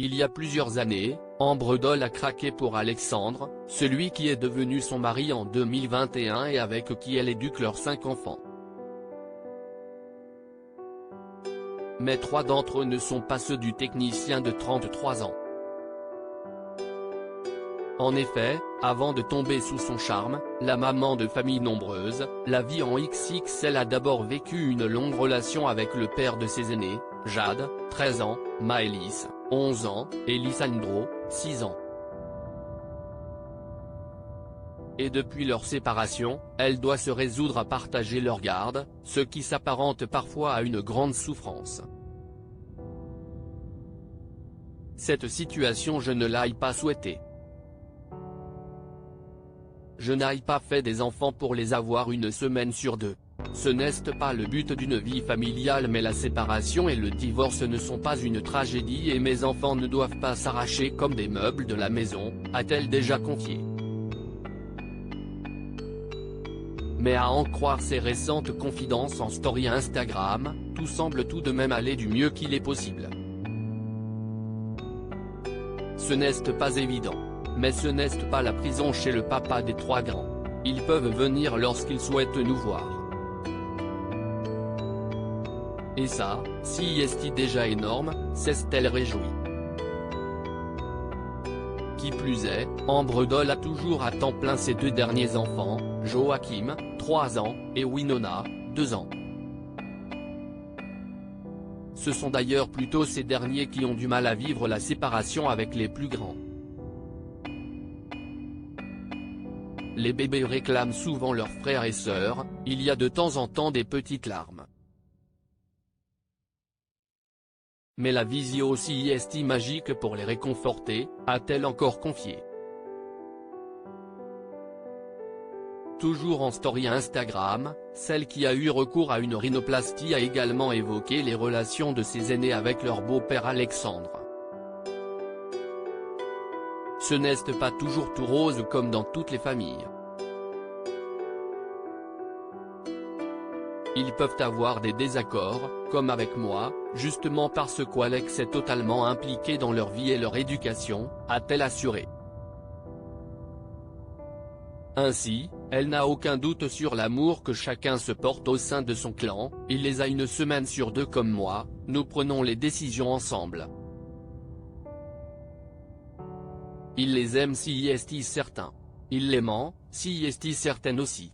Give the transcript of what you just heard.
Il y a plusieurs années, Ambre Doll a craqué pour Alexandre, celui qui est devenu son mari en 2021 et avec qui elle éduque leurs 5 enfants. Mais 3 d'entre eux ne sont pas ceux du technicien de 33 ans. En effet, avant de tomber sous son charme, la maman de famille nombreuse, la vie en XXL a d'abord vécu une longue relation avec le père de ses aînés, Jade, 13 ans, Maëlys, 11 ans, et Lisandro, 6 ans. Et depuis leur séparation, elle doit se résoudre à partager leur garde, ce qui s'apparente parfois à une grande souffrance. Cette situation je ne l'ai pas souhaitée. Je n'ai pas fait des enfants pour les avoir une semaine sur 2. Ce n'est pas le but d'une vie familiale, mais la séparation et le divorce ne sont pas une tragédie et mes enfants ne doivent pas s'arracher comme des meubles de la maison, a-t-elle déjà confié. Mais à en croire ses récentes confidences en story Instagram, tout semble tout de même aller du mieux qu'il est possible. Ce n'est pas évident. Mais ce n'est pas la prison chez le papa des 3 grands. Ils peuvent venir lorsqu'ils souhaitent nous voir. Et ça, si est déjà énorme, c'est-elle réjouit. Qui plus est, Ambre Doll a toujours à temps plein ses 2 derniers enfants, Joachim, 3 ans, et Winona, 2 ans. Ce sont d'ailleurs plutôt ces derniers qui ont du mal à vivre la séparation avec les plus grands. Les bébés réclament souvent leurs frères et sœurs, il y a de temps en temps des petites larmes. Mais la visio aussi est magique pour les réconforter, a-t-elle encore confié. Toujours en story Instagram, celle qui a eu recours à une rhinoplastie a également évoqué les relations de ses aînés avec leur beau-père Alexandre. Ce n'est pas toujours tout rose comme dans toutes les familles. Ils peuvent avoir des désaccords, comme avec moi, justement parce qu'Alex est totalement impliqué dans leur vie et leur éducation, a-t-elle assuré. Ainsi, elle n'a aucun doute sur l'amour que chacun se porte au sein de son clan, il les a une semaine sur 2 comme moi, nous prenons les décisions ensemble. Il les aime si est certains. Il les ment, si est certaine aussi.